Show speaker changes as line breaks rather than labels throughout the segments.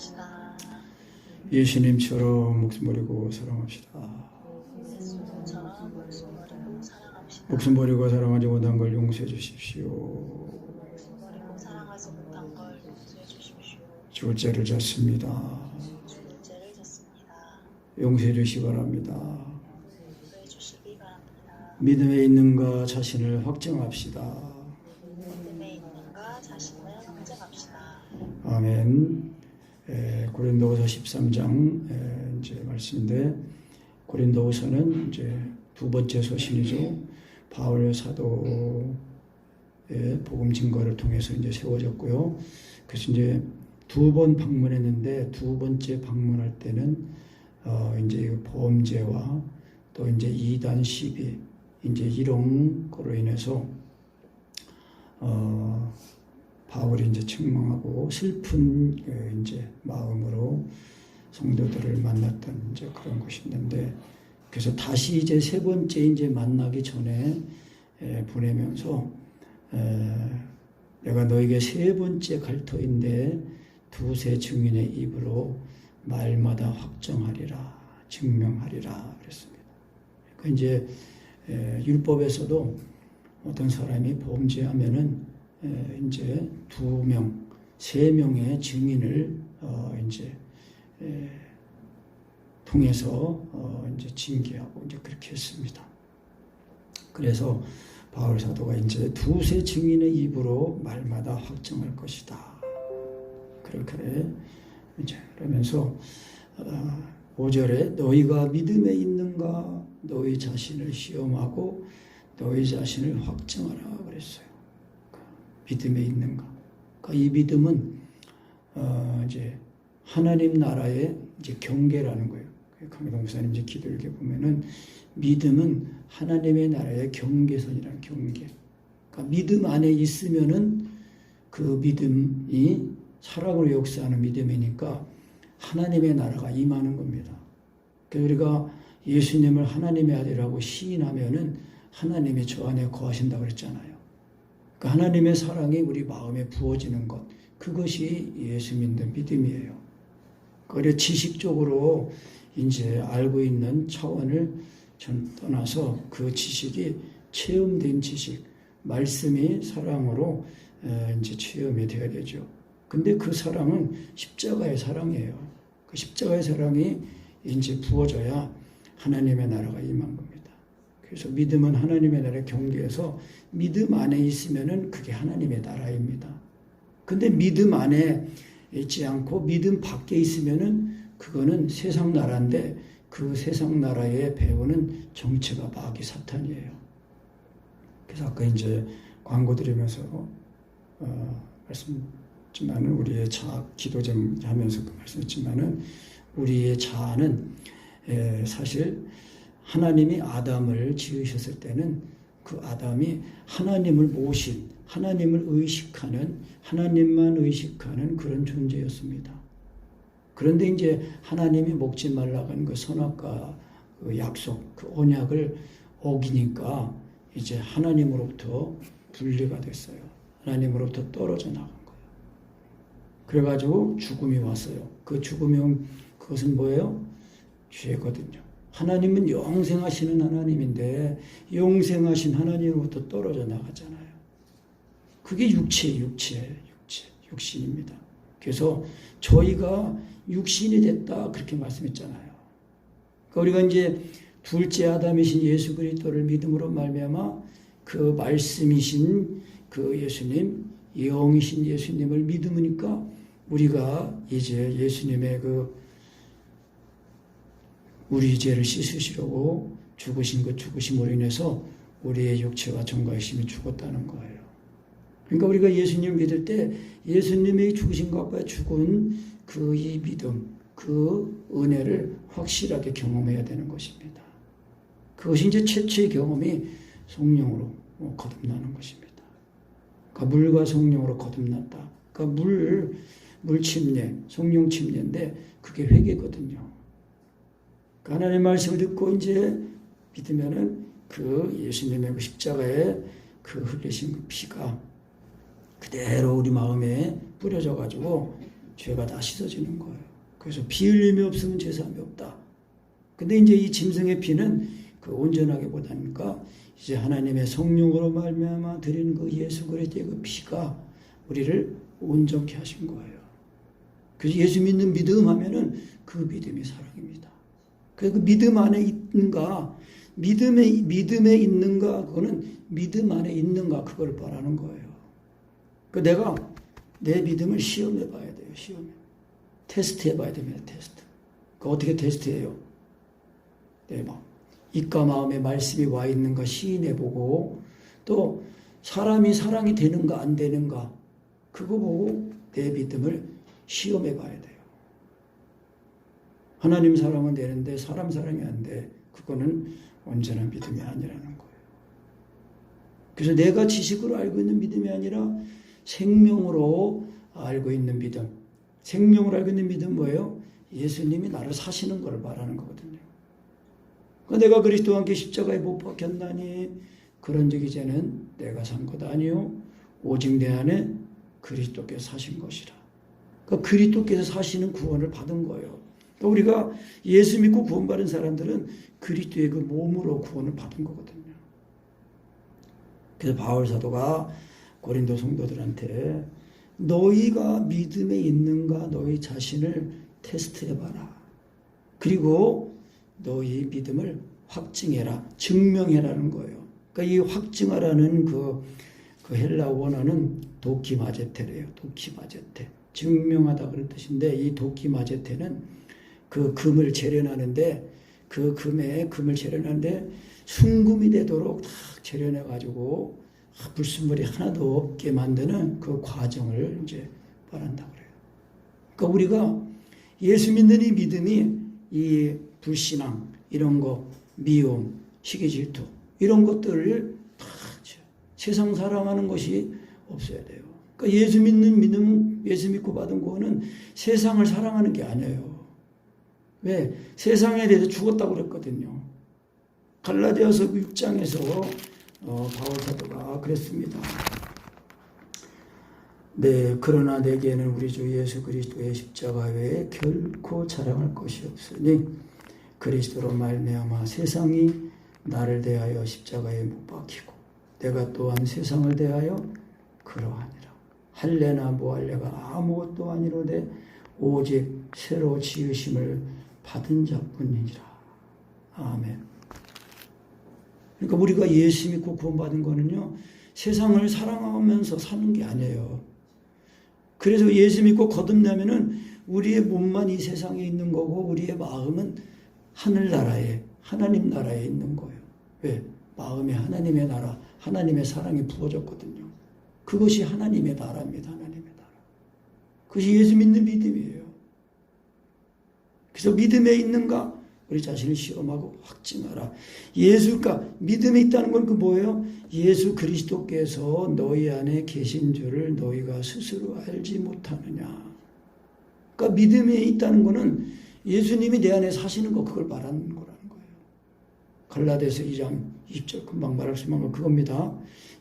사랑합시다.
예수님처럼 목숨 버리고 사랑합시다.
예수님처럼 목숨 버리고 사랑합시다.
목숨 버리고 사랑하지 못한 걸 용서해 주십시오.
목숨 버리고 사랑하지 못한 걸 용서해 주십시오.
죽을 죄를 졌습니다.
죽을 죄를 졌습니다.
용서해 주시기 바랍니다.
용서해 주시기 바랍니다.
믿음에 있는가 자신을 확정합시다.
믿음에 있는가 자신을 확정합시다.
아멘. 고린도후서 13장 이제 말씀인데, 고린도후서는 이제 두 번째 서신이죠. 바울 사도의 복음 증거를 통해서 이제 세워졌고요. 그래서 이제 두 번 방문했는데, 두 번째 방문할 때는 이제 범죄와 또 이제 이단 시비 이제 이런 거로 인해서 바울이 이제 책망하고 슬픈 이제 마음으로 성도들을 만났던 이제 그런 것이 있는데, 그래서 다시 이제 세 번째 이제 만나기 전에 보내면서 내가 너에게 세 번째 갈터인데 두세 증인의 입으로 말마다 확정하리라, 증명하리라 그랬습니다. 그러니까 이제 율법에서도 어떤 사람이 범죄하면은 이제 2명, 3명의 증인을 이제 통해서 이제 징계하고 이제 그렇게 했습니다. 그래서 바울 사도가 이제 두세 증인의 입으로 말마다 확정할 것이다. 그렇게 이제 그러면서 5절에 너희가 믿음에 있는가 너희 자신을 시험하고 너희 자신을 확정하라 그랬어요. 믿음에 있는가. 그러니까 이 믿음은 이제 하나님 나라의 이제 경계라는 거예요. 강희동 목사님 이제 기도 읽게 보면은 믿음은 하나님의 나라의 경계선이라는 경계. 그러니까 믿음 안에 있으면은 그 믿음이 사랑으로 역사하는 믿음이니까 하나님의 나라가 임하는 겁니다. 그래서 우리가 예수님을 하나님의 아들이라고 시인하면은 하나님이 저 안에 거하신다고 그랬잖아요. 그 하나님의 사랑이 우리 마음에 부어지는 것, 그것이 예수 믿는 믿음이에요. 그래 지식적으로 이제 알고 있는 차원을 전 떠나서 그 지식이 체험된 지식, 말씀이 사랑으로 이제 체험이 되어야 되죠. 근데 그 사랑은 십자가의 사랑이에요. 그 십자가의 사랑이 이제 부어져야 하나님의 나라가 임한 겁니다. 그래서 믿음은 하나님의 나라의 경계에서 믿음 안에 있으면은 그게 하나님의 나라입니다. 근데 믿음 안에 있지 않고 믿음 밖에 있으면은 그거는 세상 나라인데 그 세상 나라에 배우는 정체가 마귀 사탄이에요. 그래서 아까 이제 광고 드리면서 말씀했지만은 우리의 자아 기도 좀 하면서 말씀했지만은 우리의 자아는 사실 하나님이 아담을 지으셨을 때는 그 아담이 하나님을 모신, 하나님을 의식하는, 하나님만 의식하는 그런 존재였습니다. 그런데 이제 하나님이 먹지 말라고 한 그 선악과 그 약속, 그 언약을 어기니까 이제 하나님으로부터 분리가 됐어요. 하나님으로부터 떨어져 나간 거예요. 그래가지고 죽음이 왔어요. 그 죽음이 그것은 뭐예요? 죄거든요. 하나님은 영생하시는 하나님인데 영생하신 하나님으로부터 떨어져 나가잖아요. 그게 육신입니다. 그래서 저희가 육신이 됐다 그렇게 말씀했잖아요. 그러니까 우리가 이제 둘째 아담이신 예수 그리스도를 믿음으로 말미암아 그 말씀이신 그 예수님, 영이신 예수님을 믿으니까 우리가 이제 예수님의 그 우리 죄를 씻으시려고 죽으신 그 죽으심으로 인해서 우리의 육체와 정과의 힘이 죽었다는 거예요. 그러니까 우리가 예수님을 믿을 때 예수님이 죽으신 것과 죽은 그 이 믿음, 그 은혜를 확실하게 경험해야 되는 것입니다. 그것이 이제 최초의 경험이 성령으로 거듭나는 것입니다. 그러니까 물과 성령으로 거듭났다. 그러니까 물 침례, 성령 침례인데 그게 회개거든요. 하나님의 말씀을 듣고 이제 믿으면은 그 예수님의 그 십자가에 그 흘리신 그 피가 그대로 우리 마음에 뿌려져 가지고 죄가 다 씻어지는 거예요. 그래서 피 흘림이 없으면 죄사함이 없다. 근데 이제 이 짐승의 피는 그 온전하게 보다니까 이제 하나님의 성령으로 말미암아 드린 그 예수 그리스도의 그 피가 우리를 온전케 하신 거예요. 그래서 예수 믿는 믿음 하면은 그 믿음이 사랑입니다. 그래서 그 믿음 안에 있는가, 믿음에 있는가, 그거는 믿음 안에 있는가, 그걸 말하는 거예요. 그 내가 내 믿음을 시험해 봐야 돼요. 시험해. 테스트 해봐야 됩니다. 테스트. 그 어떻게 테스트해요? 네, 입과 마음에 말씀이 와 있는가 시인해보고, 또 사람이 사랑이 되는가 안 되는가 그거 보고 내 믿음을 시험해 봐야 돼요. 하나님 사랑은 되는데 사람 사랑이 안 돼. 그거는 온전한 믿음이 아니라는 거예요. 그래서 내가 지식으로 알고 있는 믿음이 아니라 생명으로 알고 있는 믿음. 생명으로 알고 있는 믿음 뭐예요? 예수님이 나를 사시는 걸 말하는 거거든요. 내가 그리스도와 함께 십자가에 못 박혔나니 그런 적 이제는 내가 산 것 아니요 오직 내 안에 그리스도께서 사신 것이라. 그러니까 그리스도께서 사시는 구원을 받은 거예요. 그러니까 우리가 예수 믿고 구원받은 사람들은 그리스도의 그 몸으로 구원을 받은 거거든요. 그래서 바울 사도가 고린도 성도들한테 너희가 믿음에 있는가 너희 자신을 테스트해봐라. 그리고 너희 믿음을 확증해라. 증명해라는 거예요. 그러니까 이 확증하라는 그 헬라 원어는 도키마제테래요. 도키마제테. 증명하다 그런 뜻인데 이 도키마제테는 그 금을 재련하는데 그 금을 재련하는데 순금이 되도록 딱 재련해가지고 불순물이 하나도 없게 만드는 그 과정을 이제 말한다고 그래요. 그러니까 우리가 예수 믿는 이 믿음이 이 불신앙, 이런 거, 미움, 시기 질투, 이런 것들을 다 세상 사랑하는 것이 없어야 돼요. 그러니까 예수 믿는 믿음, 예수 믿고 받은 구원은 세상을 사랑하는 게 아니에요. 왜? 세상에 대해서 죽었다고 그랬거든요. 갈라디아서 6장에서 바울 사도가 그랬습니다. 네, 그러나 내게는 우리 주 예수 그리스도의 십자가 외에 결코 자랑할 것이 없으니 그리스도로 말미암아 세상이 나를 대하여 십자가에 못 박히고 내가 또한 세상을 대하여 그러하니라. 할례나 무할례가 아무것도 아니로되 오직 새로 지으심을 받은 자뿐이니라. 아멘. 그러니까 우리가 예수 믿고 구원받은 거는요, 세상을 사랑하면서 사는 게 아니에요. 그래서 예수 믿고 거듭나면은 우리의 몸만 이 세상에 있는 거고 우리의 마음은 하늘나라에, 하나님 나라에 있는 거예요. 왜? 마음에 하나님의 나라, 하나님의 사랑이 부어졌거든요. 그것이 하나님의 나라입니다. 하나님의 나라. 그것이 예수 믿는 믿음이에요. 그래서 믿음에 있는가? 우리 자신을 시험하고 확증하라. 예수가 믿음에 있다는 건 그 뭐예요? 예수 그리스도께서 너희 안에 계신 줄을 너희가 스스로 알지 못하느냐. 그러니까 믿음에 있다는 거는 예수님이 내 안에 사시는 거, 그걸 말하는 거라는 거예요. 갈라디아서 2장 20절 금방 말씀한 거 그겁니다.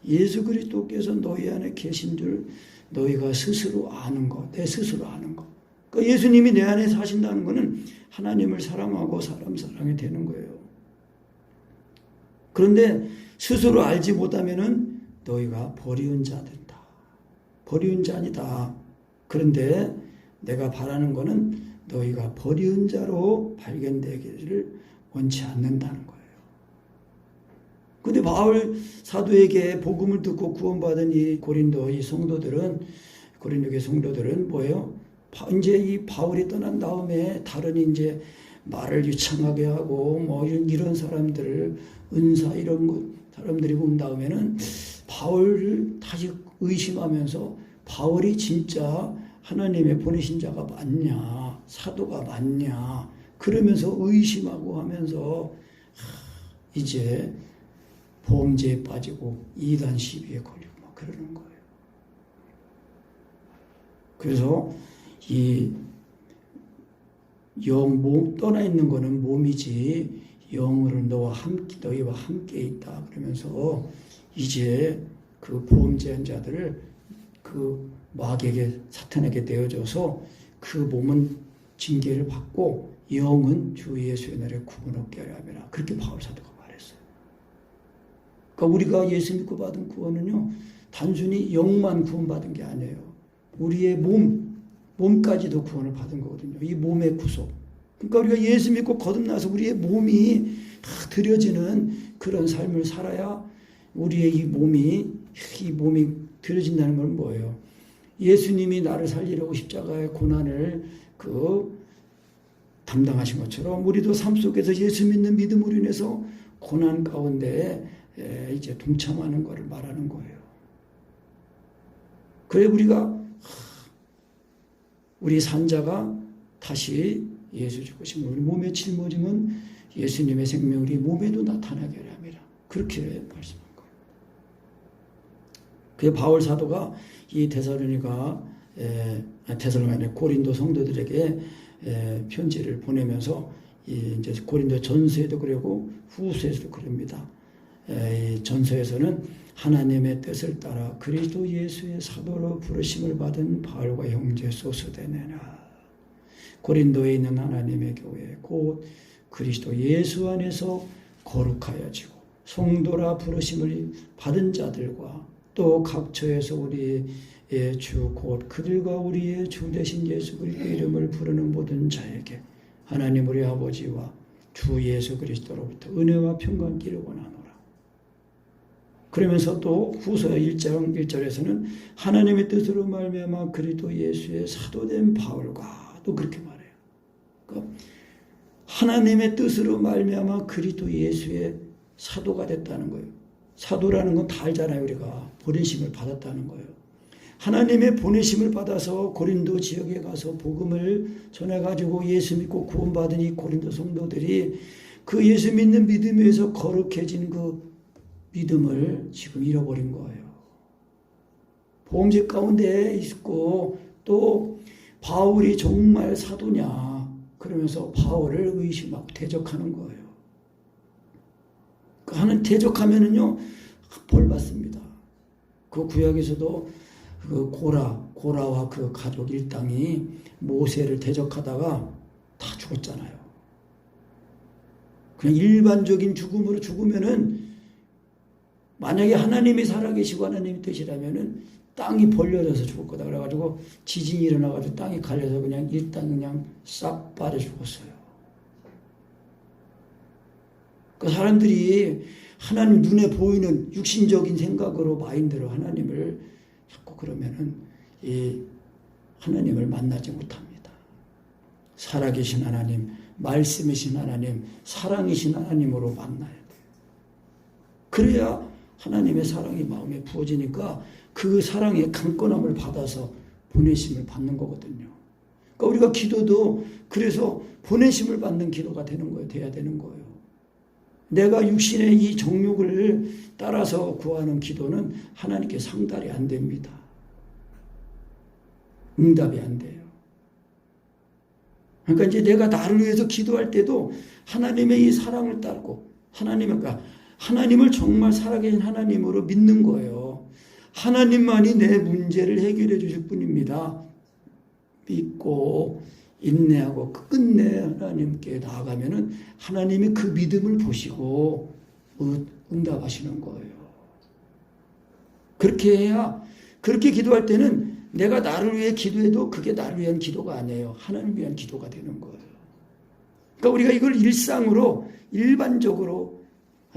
예수 그리스도께서 너희 안에 계신 줄 너희가 스스로 아는 거, 내 스스로 아는 거. 그러니까 예수님이 내 안에 사신다는 것은 하나님을 사랑하고 사람 사랑이 되는 거예요. 그런데 스스로 알지 못하면은 너희가 버리운 자 된다. 버리운 자니다. 그런데 내가 바라는 것은 너희가 버리운 자로 발견되기를 원치 않는다는 거예요. 근데 바울 사도에게 복음을 듣고 구원받은 이 고린도 이 성도들은, 고린도의 성도들은 뭐예요? 이제 이 바울이 떠난 다음에 다른 이제 말을 유창하게 하고 뭐 이런 사람들을 은사 이런 거 사람들이 온 다음에는 바울을 다시 의심하면서 바울이 진짜 하나님의 보내신 자가 맞냐, 사도가 맞냐, 그러면서 의심하고 하면서 이제 범죄에 빠지고 이단 시비에 걸리고 막 그러는 거예요. 그래서 이 몸 떠나 있는 거는 몸이지 영으로 너희와 함께 있다 그러면서 이제 그 범죄한 자들을 그 마귀에게 사탄에게 내어줘서 그 몸은 징계를 받고 영은 주 예수의 날에 구원 얻게 하려 함이라. 그렇게 바울 사도가 말했어요. 그러니까 우리가 예수 믿고 받은 구원은요, 단순히 영만 구원받은 게 아니에요. 우리의 몸까지도 구원을 받은 거거든요. 이 몸의 구속. 그러니까 우리가 예수 믿고 거듭나서 우리의 몸이 다 드려지는 그런 삶을 살아야 우리의 이 몸이 드려진다는 건 뭐예요? 예수님이 나를 살리려고 십자가의 고난을 담당하신 것처럼 우리도 삶 속에서 예수 믿는 믿음으로 인해서 고난 가운데 이제 동참하는 것을 말하는 거예요. 그래 우리 산자가 다시 예수 죽으신 우리 몸의 짊어짐은 예수님의 생명 우리 몸에도 나타나게 하려 함이라. 그렇게 말씀한 거예요. 그 바울 사도가 이 데살로니가 고린도 성도들에게 편지를 보내면서 이제 고린도 전서에도 그러고 후서에서도 그럽니다. 이 전서에서는 하나님의 뜻을 따라 그리스도 예수의 사도로 부르심을 받은 바울과 형제 소스되네라. 고린도에 있는 하나님의 교회 곧 그리스도 예수 안에서 거룩하여지고 성도라 부르심을 받은 자들과 또 각처에서 우리의 주 곧 그들과 우리의 주 되신 예수 그리스도의 이름을 부르는 모든 자에게 하나님 우리 아버지와 주 예수 그리스도로부터 은혜와 평강기를 원하노라. 그러면서 또 후서 1장 1절에서는 하나님의 뜻으로 말미암아 그리스도 예수의 사도된 바울과 또 그렇게 말해요. 그러니까 하나님의 뜻으로 말미암아 그리스도 예수의 사도가 됐다는 거예요. 사도라는 건 다 알잖아요. 우리가 보내심을 받았다는 거예요. 하나님의 보내심을 받아서 고린도 지역에 가서 복음을 전해가지고 예수 믿고 구원받은 이 고린도 성도들이 그 예수 믿는 믿음에서 거룩해진 그 믿음을 지금 잃어버린 거예요. 보험직 가운데 있고 또 바울이 정말 사도냐 그러면서 바울을 의심하고 대적하는 거예요. 하는 대적하면은요 벌 받습니다. 그 구약에서도 그 고라와 그 가족 일당이 모세를 대적하다가 다 죽었잖아요. 그냥 일반적인 죽음으로 죽으면은 만약에 하나님이 살아계시고 하나님의 뜻이라면은 땅이 벌려져서 죽을 거다. 그래가지고 지진이 일어나가지고 땅이 갈려서 그냥 일당 그냥 싹 빠져 죽었어요. 그 사람들이 하나님 눈에 보이는 육신적인 생각으로 마인드로 하나님을 자꾸 그러면은 이 하나님을 만나지 못합니다. 살아계신 하나님, 말씀이신 하나님, 사랑이신 하나님으로 만나야 돼요. 그래야 하나님의 사랑이 마음에 부어지니까 그 사랑의 강건함을 받아서 보내심을 받는 거거든요. 그러니까 우리가 기도도 그래서 보내심을 받는 기도가 되는 거예요. 돼야 되는 거예요. 내가 육신의 이 정욕을 따라서 구하는 기도는 하나님께 상달이 안 됩니다. 응답이 안 돼요. 그러니까 이제 내가 나를 위해서 기도할 때도 하나님의 이 사랑을 따르고 하나님을 정말 살아계신 하나님으로 믿는 거예요. 하나님만이 내 문제를 해결해 주실 분입니다. 믿고 인내하고 끝내 하나님께 나아가면은 하나님이 그 믿음을 보시고 응답하시는 거예요. 그렇게 해야, 그렇게 기도할 때는 내가 나를 위해 기도해도 그게 나를 위한 기도가 아니에요. 하나님을 위한 기도가 되는 거예요. 그러니까 우리가 이걸 일상으로 일반적으로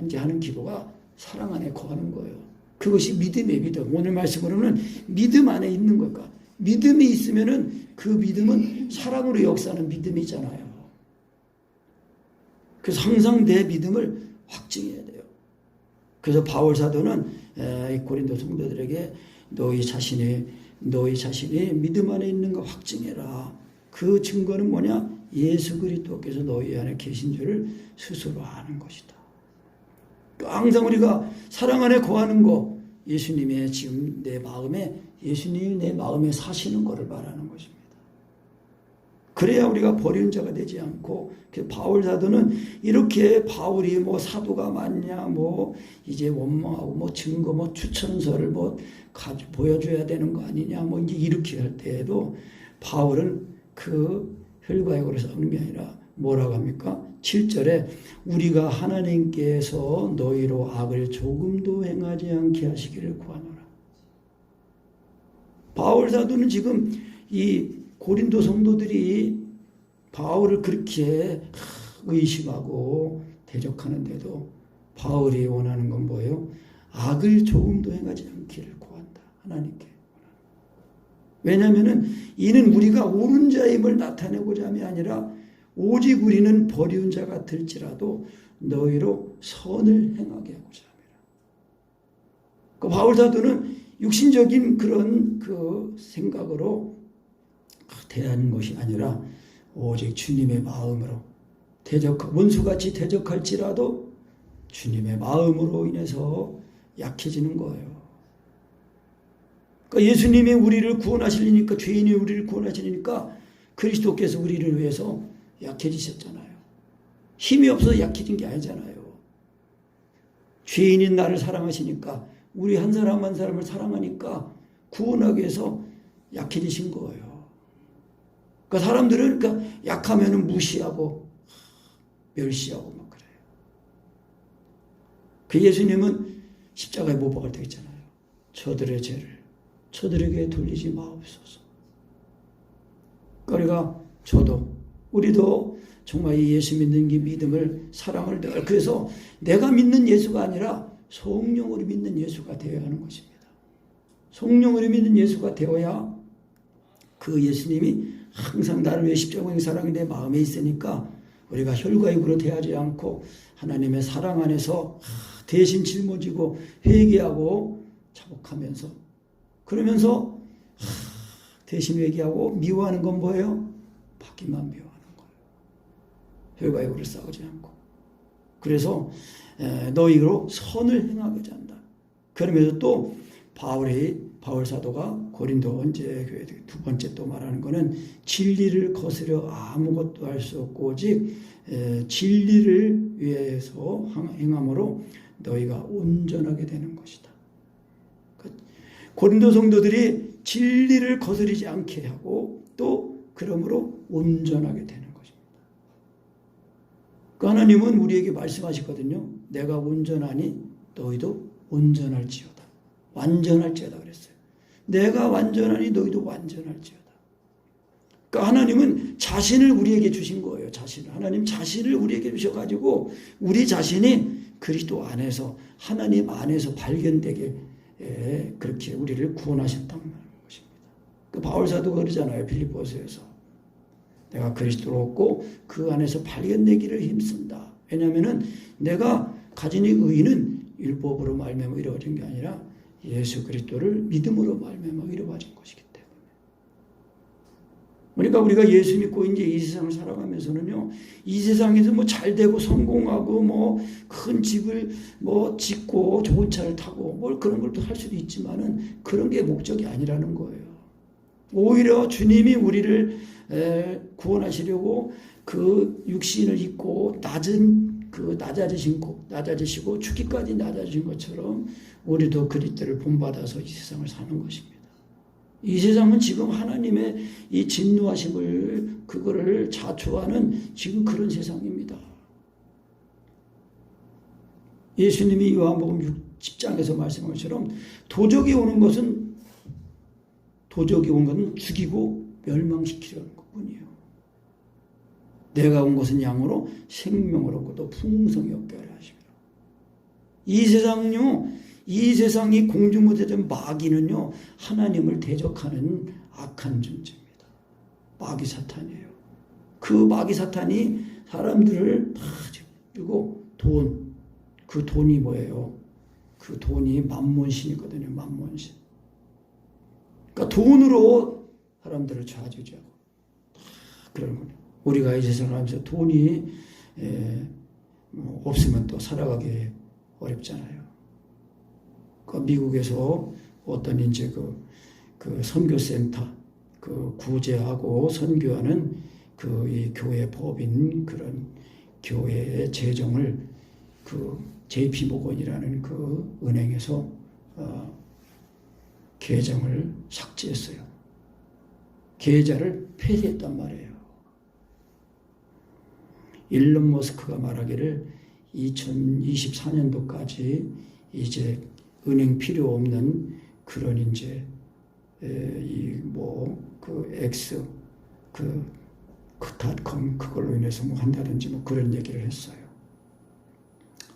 이제 하는 기도가 사랑 안에 거하는 거예요. 그것이 믿음의 믿음. 오늘 말씀으로는 믿음 안에 있는 걸까? 믿음이 있으면은 그 믿음은 사랑으로 역사하는 믿음이잖아요. 그래서 항상 내 믿음을 확증해야 돼요. 그래서 바울 사도는 고린도 성도들에게 너희 자신이 믿음 안에 있는 거 확증해라. 그 증거는 뭐냐? 예수 그리스도께서 너희 안에 계신 줄을 스스로 아는 것이다. 항상 우리가 사랑 안에 거하는 거, 예수님의 지금 내 마음에, 예수님이 내 마음에 사시는 것을 말하는 것입니다. 그래야 우리가 버리는 자가 되지 않고, 바울 사도는 이렇게 바울이 뭐 사도가 맞냐, 뭐 이제 원망하고 뭐 증거, 뭐 추천서를 뭐 보여줘야 되는 거 아니냐, 뭐 이제 이렇게 할 때에도 바울은 그 혈과역으로 싸우는 게 아니라 뭐라고 합니까? 7절에 우리가 하나님께서 너희로 악을 조금도 행하지 않게 하시기를 구하노라. 바울 사도는 지금 이 고린도 성도들이 바울을 그렇게 의심하고 대적하는데도 바울이 원하는 건 뭐예요? 악을 조금도 행하지 않기를 구한다. 하나님께. 왜냐하면 이는 우리가 옳은 자임을 나타내고자 함이 아니라 오직 우리는 버리운 자 같을지라도 너희로 선을 행하게 하고자 함이라. 그 바울 사도는 육신적인 그런 그 생각으로 대하는 것이 아니라 오직 주님의 마음으로 원수같이 대적할지라도 주님의 마음으로 인해서 약해지는 거예요. 그러니까 예수님이 우리를 구원하시려니까, 죄인이 우리를 구원하시려니까 그리스도께서 우리를 위해서 약해지셨잖아요. 힘이 없어서 약해진 게 아니잖아요. 죄인인 나를 사랑하시니까, 우리 한 사람 한 사람을 사랑하니까 구원하기 위해서 약해지신 거예요. 그러니까 사람들은 약하면 무시하고 멸시하고 막 그래요. 그 예수님은 십자가에 못 박을 때 있잖아요. 저들의 죄를 저들에게 돌리지 마옵소서. 그러니까 우리도 정말 이 예수 믿는 이 믿음을, 사랑을 늘, 그래서 내가 믿는 예수가 아니라 성령으로 믿는 예수가 되어야 하는 것입니다. 성령으로 믿는 예수가 되어야 그 예수님이 항상 나를 위해 십자가의 사랑이 내 마음에 있으니까 우리가 혈과 육으로 대하지 않고 하나님의 사랑 안에서 대신 짊어지고 회개하고 자복하면서, 그러면서 대신 회개하고 미워하는 건 뭐예요? 받기만 미워하는 거예요. 혈과 육으로 싸우지 않고. 그래서 너희로 선을 행하고자 한다. 그러면서 또 바울 사도가 고린도 언제 교회 두 번째 또 말하는 거는 진리를 거스려 아무것도 할 수 없고 오직 진리를 위해서 행함으로 너희가 온전하게 되는 것이다. 고린도 성도들이 진리를 거스르지 않게 하고 또 그러므로 온전하게 되는 것입니다. 그 하나님은 우리에게 말씀하시거든요. 내가 온전하니 너희도 온전할지어다. 완전할지어다 그랬어요. 내가 완전하니 너희도 완전할지어다. 그러니까 하나님은 자신을 우리에게 주신 거예요. 하나님 자신을 우리에게 주셔가지고 우리 자신이 그리스도 안에서, 하나님 안에서 발견되게 그렇게 우리를 구원하셨다는 것입니다. 그 바울 사도가 그러잖아요. 빌립보서에서. 내가 그리스도로 얻고 그 안에서 발견되기를 힘쓴다. 왜냐하면 내가 가진 이 의는 율법으로 말미암아 이루어진 게 아니라 예수 그리스도를 믿음으로 말미암아 이루어진 것이기 때문에. 그러니까 우리가 예수 믿고 이제 이 세상을 살아가면서는요, 이 세상에서 뭐 잘 되고 성공하고 뭐 큰 집을 뭐 짓고 좋은 차를 타고 뭘 그런 걸 또 할 수도 있지만은 그런 게 목적이 아니라는 거예요. 오히려 주님이 우리를 구원하시려고 그 육신을 입고 낮아지시고 죽기까지 낮아지신 것처럼 우리도 그리스도를 본받아서 이 세상을 사는 것입니다. 이 세상은 지금 하나님의 이 진노하심을 그거를 자초하는 지금 그런 세상입니다. 예수님이 요한복음 10장에서 말씀한 것처럼 도적이 온 것은 죽이고 멸망시키려는 것뿐이에요. 내가 온 것은 양으로 생명을 얻고 또 풍성히 얻게 하려 하십니다. 이 세상이 공중무대된 마귀는요, 하나님을 대적하는 악한 존재입니다. 마귀 사탄이에요. 그 마귀 사탄이 사람들을 다 그리고 그 돈이 뭐예요? 그 돈이 만몬신이거든요. 만몬신. 그러니까 돈으로 사람들을 좌지우지하고 그런 거예요. 우리가 이 세상을 하면서 돈이 없으면 또 살아가기 어렵잖아요. 그 미국에서 어떤 이제 그 선교센터 그 구제하고 선교하는 그 이 교회 법인 그런 교회의 재정을 그 JP 모건이라는 그 은행에서 계정을 삭제했어요. 계좌를 폐쇄했단 말이에요. 일론 머스크가 말하기를 2024년도까지 이제 은행 필요 없는 그런 이제 X 닷컴 그걸로 인해서 뭐 한다든지 뭐 그런 얘기를 했어요.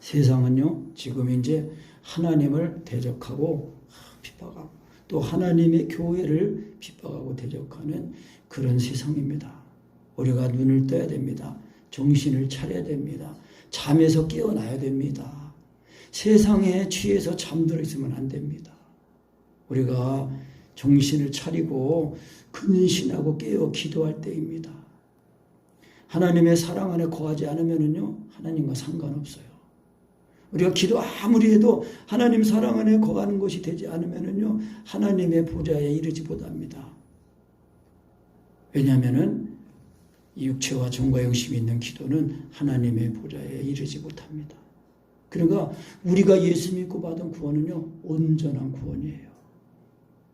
세상은요 지금 이제 하나님을 대적하고 핍박하고 또 하나님의 교회를 핍박하고 대적하는 그런 세상입니다. 우리가 눈을 떠야 됩니다. 정신을 차려야 됩니다. 잠에서 깨어나야 됩니다. 세상에 취해서 잠들어 있으면 안 됩니다. 우리가 정신을 차리고 근신하고 깨어 기도할 때입니다. 하나님의 사랑 안에 거하지 않으면요 하나님과 상관없어요. 우리가 기도 아무리 해도 하나님 사랑 안에 거하는 것이 되지 않으면요 하나님의 보좌에 이르지 못합니다. 왜냐하면은 육체와 정과 영심이 있는 기도는 하나님의 보좌에 이르지 못합니다. 그러니까 우리가 예수 믿고 받은 구원은요 온전한 구원이에요.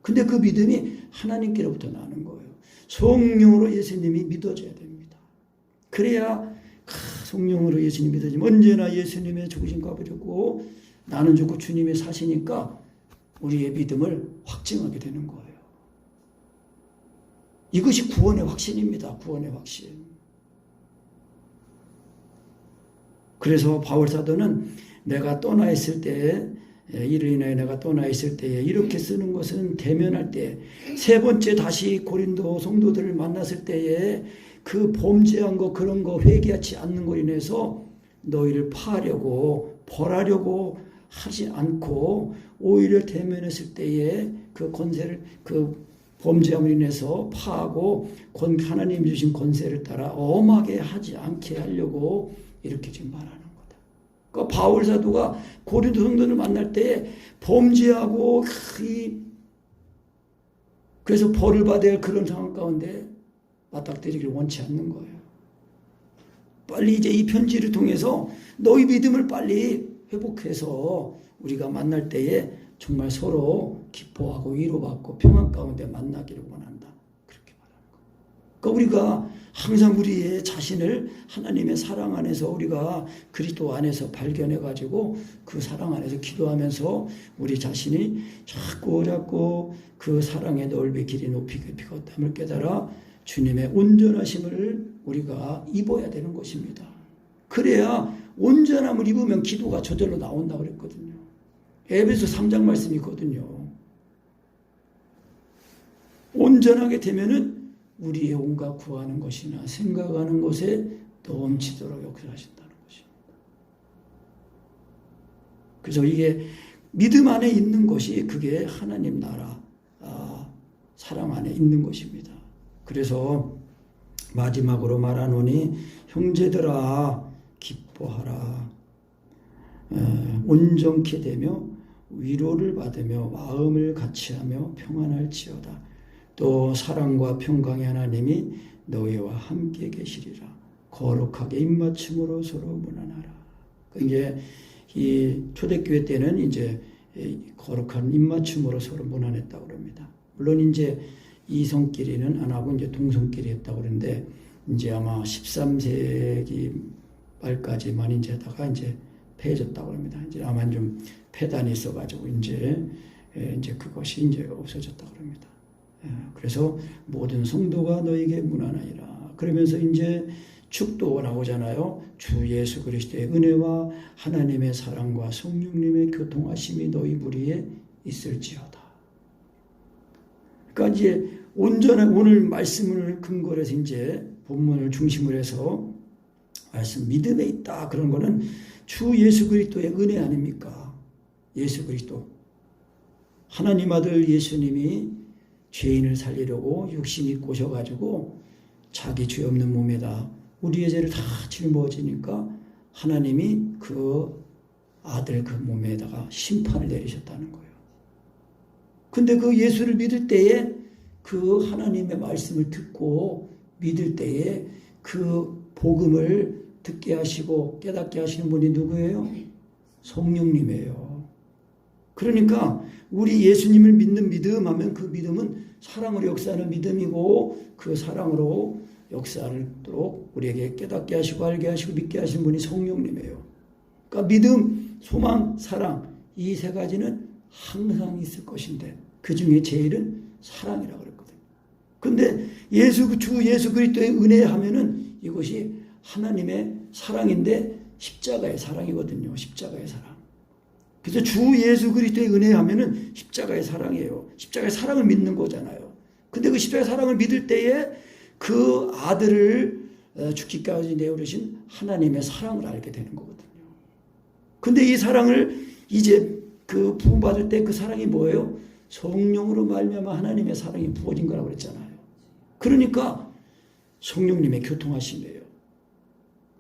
근데 그 믿음이 하나님께로부터 나는 거예요. 성령으로 예수님이 믿어져야 됩니다. 그래야 성령으로 예수님 믿어지면 언제나 예수님의 죽으심과 부르고 나는 죽고 주님이 사시니까 우리의 믿음을 확증하게 되는 거예요. 이것이 구원의 확신입니다. 구원의 확신. 그래서 바울 사도는 내가 떠나 있을 때 이를 인하여 내가 떠나 있을 때에 이렇게 쓰는 것은 대면할 때 세 번째 다시 고린도 성도들을 만났을 때에 그 범죄한 거 그런 거 회개하지 않는 것으로 인해서 너희를 파하려고 벌하려고 하지 않고 오히려 대면했을 때에 그 권세를 그 범죄함으로 인해서 파하고 하나님 주신 권세를 따라 엄하게 하지 않게 하려고 이렇게 지금 말하는 거다. 그러니까 바울 사도가 고린도 성도를 만날 때 범죄하고 그래서 벌을 받아야 할 그런 상황 가운데 맞닥뜨리기를 원치 않는 거예요. 빨리 이제 이 편지를 통해서 너희 믿음을 빨리 회복해서 우리가 만날 때에 정말 서로 기뻐하고 위로받고 평안 가운데 만나기를 원한다. 그렇게 말하는 거예요. 그러니까 우리가 항상 우리의 자신을 하나님의 사랑 안에서 우리가 그리스도 안에서 발견해가지고 그 사랑 안에서 기도하면서 우리 자신이 자꾸 그 사랑의 넓이 길이 높이 깊이 걷담을 깨달아 주님의 온전하심을 우리가 입어야 되는 것입니다. 그래야 온전함을 입으면 기도가 저절로 나온다고 그랬거든요. 에베소 3장 말씀이 있거든요. 온전하게 되면은 우리의 온갖 구하는 것이나 생각하는 것에 넘치도록 역사하신다는 것입니다. 그래서 이게 믿음 안에 있는 것이 그게 하나님 나라 사랑 안에 있는 것입니다. 그래서 마지막으로 말하노니 형제들아 기뻐하라. 온전케 되며 위로를 받으며 마음을 같이하며 평안할지어다. 또 사랑과 평강의 하나님이 너희와 함께 계시리라. 거룩하게 입맞춤으로 서로 문안하라. 이제 이 초대교회 때는 이제 거룩한 입맞춤으로 서로 문안했다고 그럽니다. 물론 이제 이성끼리는 안 하고 이제 동성끼리 했다고 그러는데 이제 아마 13세기 말까지만 이제 하다가 이제 폐해졌다고 합니다. 이제 아마 좀 폐단이 있어가지고 이제 그것이 이제 없어졌다고 합니다. 그래서 모든 성도가 너에게 문안하리라. 그러면서 이제 축도 나오잖아요. 주 예수 그리스도의 은혜와 하나님의 사랑과 성령님의 교통하심이 너희 무리에 있을지어다. 그러니까 이제 온전한 오늘 말씀을 근거로 해서 이제 본문을 중심으로 해서 말씀 믿음에 있다 그런 거는 주 예수 그리스도의 은혜 아닙니까? 예수 그리스도 하나님 아들 예수님이 죄인을 살리려고 육신 입고 오셔가지고 자기 죄 없는 몸에다 우리의 죄를 다 짊어지니까 하나님이 그 아들 그 몸에다가 심판을 내리셨다는 거예요. 근데 그 예수를 믿을 때에 그 하나님의 말씀을 듣고 믿을 때에 그 복음을 듣게 하시고 깨닫게 하시는 분이 누구예요? 성령님이에요. 그러니까 우리 예수님을 믿는 믿음 하면 그 믿음은 사랑으로 역사하는 믿음이고 그 사랑으로 역사하도록 우리에게 깨닫게 하시고 알게 하시고 믿게 하시는 분이 성령님이에요. 그러니까 믿음, 소망, 사랑 이 세 가지는 항상 있을 것인데 그 중에 제일은 사랑이라고 그랬거든요. 근데 주 예수 그리스도의 은혜 하면은 이것이 하나님의 사랑인데 십자가의 사랑이거든요. 십자가의 사랑. 그래서 주 예수 그리스도의 은혜 하면은 십자가의 사랑이에요. 십자가의 사랑을 믿는 거잖아요. 근데 그 십자가의 사랑을 믿을 때에 그 아들을 죽기까지 내어주신 하나님의 사랑을 알게 되는 거거든요. 근데 이 사랑을 이제 그 부음받을 때 그 사랑이 뭐예요? 성령으로 말미암아 하나님의 사랑이 부어진 거라고 그랬잖아요. 그러니까 성령님의 교통하심이에요.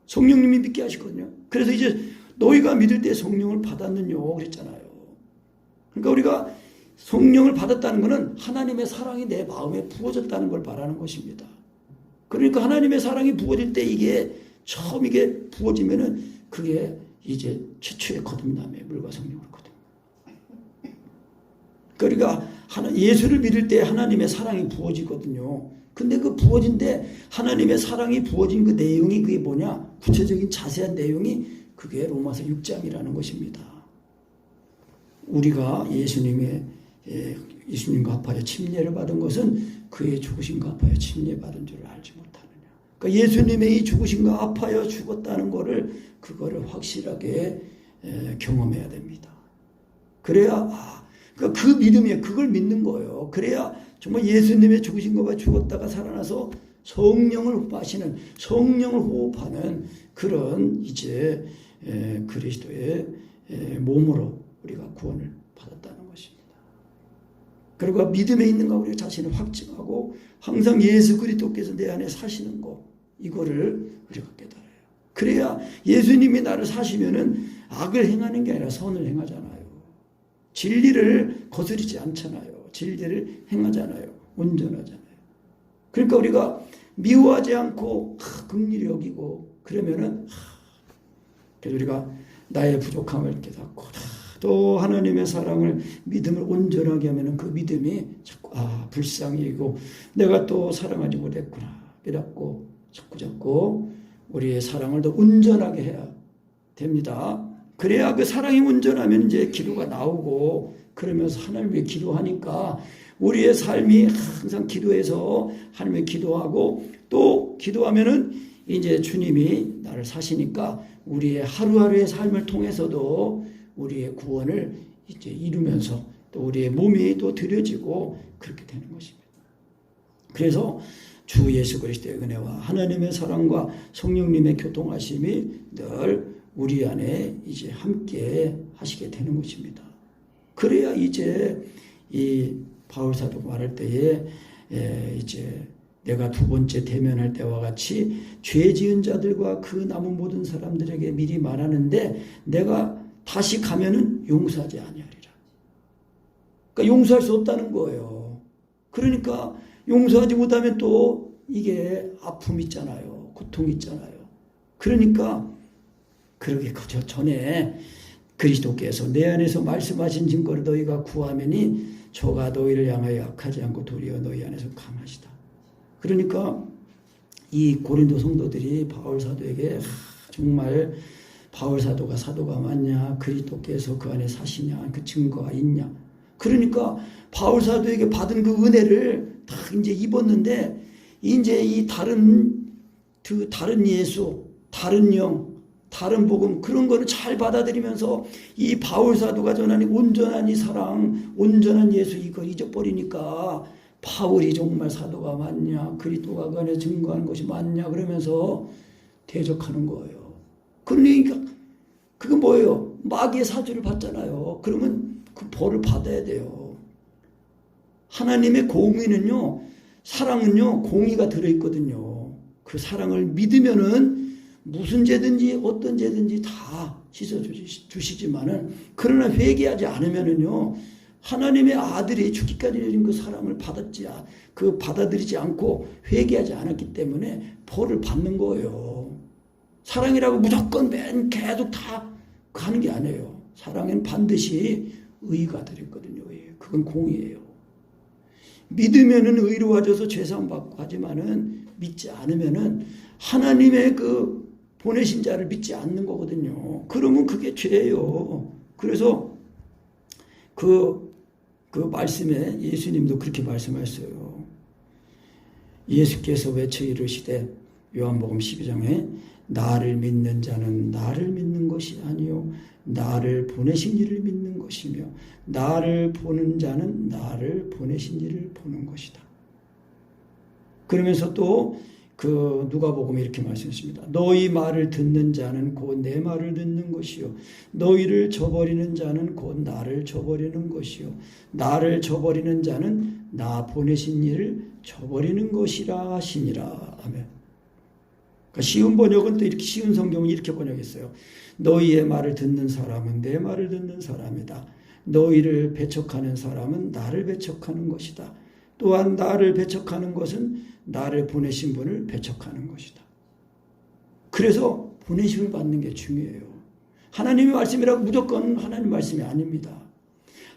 성령님이 믿게 하시거든요. 그래서 이제 너희가 믿을 때 성령을 받았느뇨 그랬잖아요. 그러니까 우리가 성령을 받았다는 것은 하나님의 사랑이 내 마음에 부어졌다는 걸 말하는 것입니다. 그러니까 하나님의 사랑이 부어질 때 이게 처음 이게 부어지면은 그게 이제 최초의 거듭남의 물과 성령을 거듭. 그러니까 예수를 믿을 때 하나님의 사랑이 부어지거든요. 근데 그 부어진데 하나님의 사랑이 부어진 그 내용이 그게 뭐냐? 구체적인 자세한 내용이 그게 로마서 6장이라는 것입니다. 우리가 예수님과 합하여 침례를 받은 것은 그의 죽으심과 합하여 침례받은 줄을 알지 못하느냐. 그러니까 예수님의 이 죽으심과 합하여 죽었다는 거를 그거를 확실하게 경험해야 됩니다. 그래야 그러니까 그 믿음이에요. 그걸 믿는 거예요. 그래야 정말 예수님의 죽으신 것과 죽었다가 살아나서 성령을 호흡하는 그런 이제 그리스도의 몸으로 우리가 구원을 받았다는 것입니다. 그리고 믿음에 있는가 우리 자신을 확증하고 항상 예수 그리스도께서 내 안에 사시는 거 이거를 우리가 깨달아요. 그래야 예수님이 나를 사시면은 악을 행하는 게 아니라 선을 행하잖아요. 진리를 거스르지 않잖아요. 진리를 행하잖아요. 온전하잖아요. 그러니까 우리가 미워하지 않고 긍휼히 여기고 그러면은 그래서 우리가 나의 부족함을 깨닫고 또 하나님의 사랑을 믿음을 온전하게 하면은 그 믿음이 자꾸 불쌍히고 내가 또 사랑하지 못했구나 깨닫고 자꾸 우리의 사랑을 더 온전하게 해야 됩니다. 그래야 그 사랑이 온전하면 이제 기도가 나오고 그러면서 하나님께 기도하니까 우리의 삶이 항상 기도해서 하나님께 기도하고 또 기도하면은 이제 주님이 나를 사시니까 우리의 하루하루의 삶을 통해서도 우리의 구원을 이제 이루면서 또 우리의 몸이 또 드려지고 그렇게 되는 것입니다. 그래서 주 예수 그리스도의 은혜와 하나님의 사랑과 성령님의 교통하심이 늘 우리 안에 이제 함께 하시게 되는 것입니다. 그래야 이제 이 바울 사도 말할 때에 이제 내가 두 번째 대면할 때와 같이 죄 지은 자들과 그 남은 모든 사람들에게 미리 말하는데 내가 다시 가면은 용서하지 아니하리라. 그러니까 용서할 수 없다는 거예요. 그러니까 용서하지 못하면 또 이게 아픔 있잖아요. 고통 있잖아요. 그러니까 그러기 전에 그리스도께서 내 안에서 말씀하신 증거를 너희가 구하매니 저가 너희를 향하여 약하지 않고 도리어 너희 안에서 강하시다. 그러니까 이 고린도 성도들이 바울 사도에게 정말 바울 사도가 맞냐 그리스도께서 그 안에 사시냐 그 증거가 있냐. 그러니까 바울 사도에게 받은 그 은혜를 다 이제 입었는데 이제 이 다른 예수, 다른 영, 다른 복음 그런 거를 잘 받아들이면서 이 바울 사도가 전하는 온전한 이 사랑, 온전한 예수 이걸 잊어버리니까 바울이 정말 사도가 맞냐, 그리스도가 그 안에 증거하는 것이 맞냐 그러면서 대적하는 거예요. 그러니까 그건 뭐예요? 마귀의 사주를 받잖아요. 그러면 그 벌을 받아야 돼요. 하나님의 공의는요, 사랑은요, 공의가 들어있거든요. 그 사랑을 믿으면은 무슨 죄든지 어떤 죄든지 다 씻어주시지만은 그러나 회개하지 않으면은요, 하나님의 아들이 죽기까지 내린 그 사랑을 받아들이지 않고 회개하지 않았기 때문에 벌을 받는 거예요. 사랑이라고 무조건 계속 다 가는 게 아니에요. 사랑은 반드시 의가 들었거든요. 그건 공이에요. 믿으면은 의로워져서 죄사함 받고 하지만은 믿지 않으면은 하나님의 그 보내신 자를 믿지 않는 거거든요. 그러면 그게 죄예요. 그래서 그 말씀에 예수님도 그렇게 말씀하셨어요. 예수께서 외쳐 이르시되 요한복음 12장에 나를 믿는 자는 나를 믿는 것이 아니요 나를 보내신 이를 믿는 것이며 나를 보는 자는 나를 보내신 이를 보는 것이다. 그러면서 또 그 누가복음에 이렇게 말씀했습니다. 너희 말을 듣는 자는 곧 내 말을 듣는 것이요 너희를 저버리는 자는 곧 나를 저버리는 것이요 나를 저버리는 자는 나 보내신 이를 저버리는 것이라 하시니라. 아멘. 그러니까 쉬운 번역은 또 이렇게 쉬운 성경은 이렇게 번역했어요. 너희의 말을 듣는 사람은 내 말을 듣는 사람이다. 너희를 배척하는 사람은 나를 배척하는 것이다. 또한 나를 배척하는 것은 나를 보내신 분을 배척하는 것이다. 그래서 보내심을 받는 게 중요해요. 하나님의 말씀이라고 무조건 하나님 말씀이 아닙니다.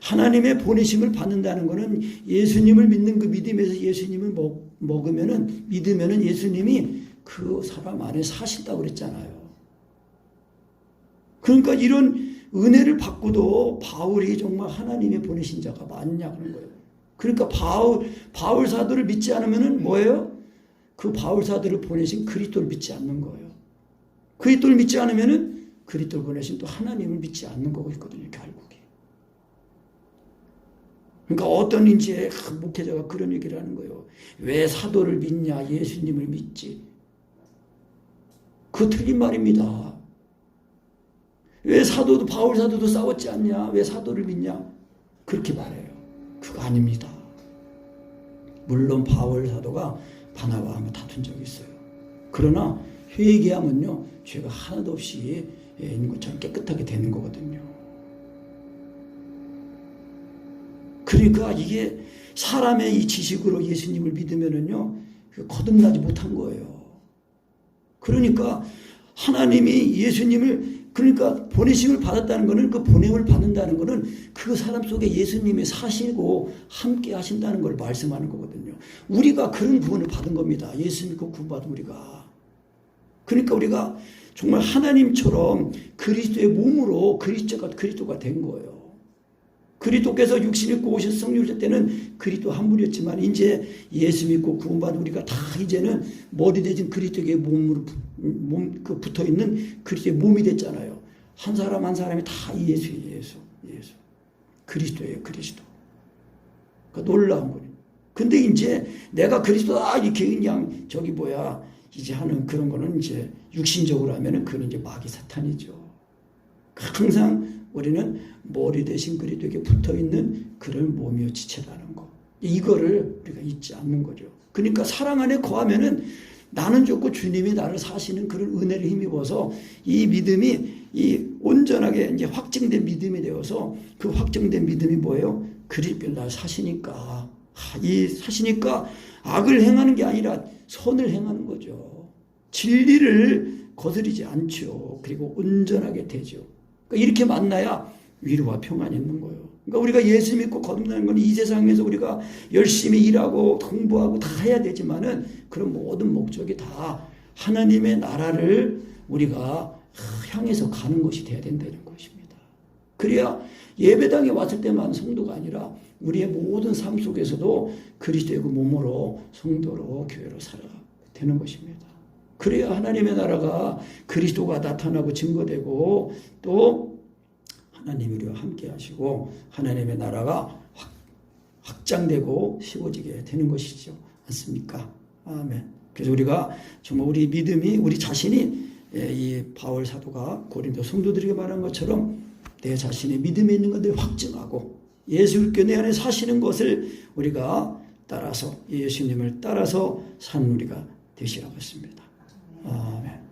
하나님의 보내심을 받는다는 것은 예수님을 믿는 그 믿음에서 예수님을 먹으면은 믿으면은 예수님이 그 사람 안에 사신다고 그랬잖아요. 그러니까 이런 은혜를 받고도 바울이 정말 하나님의 보내신 자가 맞냐 하는 거예요. 그러니까 바울 사도를 믿지 않으면은 뭐예요? 그 바울 사도를 보내신 그리스도를 믿지 않는 거예요. 그리스도를 믿지 않으면은 그리스도를 보내신 또 하나님을 믿지 않는 거고 있거든요, 결국에. 그러니까 어떤 이제 목회자가 그런 얘기를 하는 거예요. 왜 사도를 믿냐? 예수님을 믿지. 그거 틀린 말입니다. 왜 바울 사도도 싸웠지 않냐? 왜 사도를 믿냐? 그렇게 말해요. 그거 아닙니다. 물론 바울 사도가 바나바와 다툰 적이 있어요. 그러나 회개하면요 죄가 하나도 없이 있는 것처럼 깨끗하게 되는 거거든요. 그러니까 이게 사람의 이 지식으로 예수님을 믿으면은요 거듭나지 못한 거예요. 그러니까 하나님이 예수님을 그러니까 보내심을 받았다는 것은 그 보냄을 받는다는 것은 그 사람 속에 예수님이 사시고 함께 하신다는 걸 말씀하는 거거든요. 우리가 그런 구원을 받은 겁니다. 예수 믿고 구원받은 우리가. 그러니까 우리가 정말 하나님처럼 그리스도의 몸으로 그리스도가 된 거예요. 그리스도께서 육신 입고 오신 성육신 때는 그리스도 한 분이었지만 이제 예수 믿고 구원받은 우리가 다 이제는 머리 대신 그리스도의 몸으로 붙어 있는 그리스도의 몸이 됐잖아요. 한 사람 한 사람이 다 예수예요. 예수. 그리스도예요. 그리스도. 그러니까 놀라운 거예요. 근데 이제 내가 그리스도다 이렇게 그냥 이제 하는 그런 거는 이제 육신적으로 하면은 그건 이제 마귀 사탄이죠. 항상 우리는 머리 대신 그리스도에게 붙어있는 그런 몸이요 지체라는 거. 이거를 우리가 잊지 않는 거죠. 그러니까 사랑 안에 거하면은 나는 좋고 주님이 나를 사시는 그런 은혜를 힘입어서 이 믿음이 이 온전하게 이제 확증된 믿음이 되어서 그 확증된 믿음이 뭐예요? 그리스도를 날 사시니까. 이 사시니까 악을 행하는 게 아니라 선을 행하는 거죠. 진리를 거스르지 않죠. 그리고 온전하게 되죠. 그러니까 이렇게 만나야 위로와 평안이 있는 거예요. 그러니까 우리가 예수 믿고 거듭나는 건 이 세상에서 우리가 열심히 일하고 공부하고 다 해야 되지만은 그런 모든 목적이 다 하나님의 나라를 우리가 향해서 가는 것이 돼야 된다는 것입니다. 그래야 예배당에 왔을 때만 성도가 아니라 우리의 모든 삶 속에서도 그리스도의 그 몸으로 성도로 교회로 살아가게 되는 것입니다. 그래야 하나님의 나라가 그리스도가 나타나고 증거되고 또 하나님이 우리와 함께 하시고 하나님의 나라가 확장되고 세워지게 되는 것이죠. 않습니까? 아멘. 그래서 우리가 정말 우리 믿음이 우리 자신이 이 바울 사도가 고린도 성도들에게 말한 것처럼 내 자신의 믿음에 있는 것들을 확증하고 예수 그리스도 내 안에 사시는 것을 우리가 따라서 예수님을 따라서 산 우리가 되시라고 했습니다. 아멘.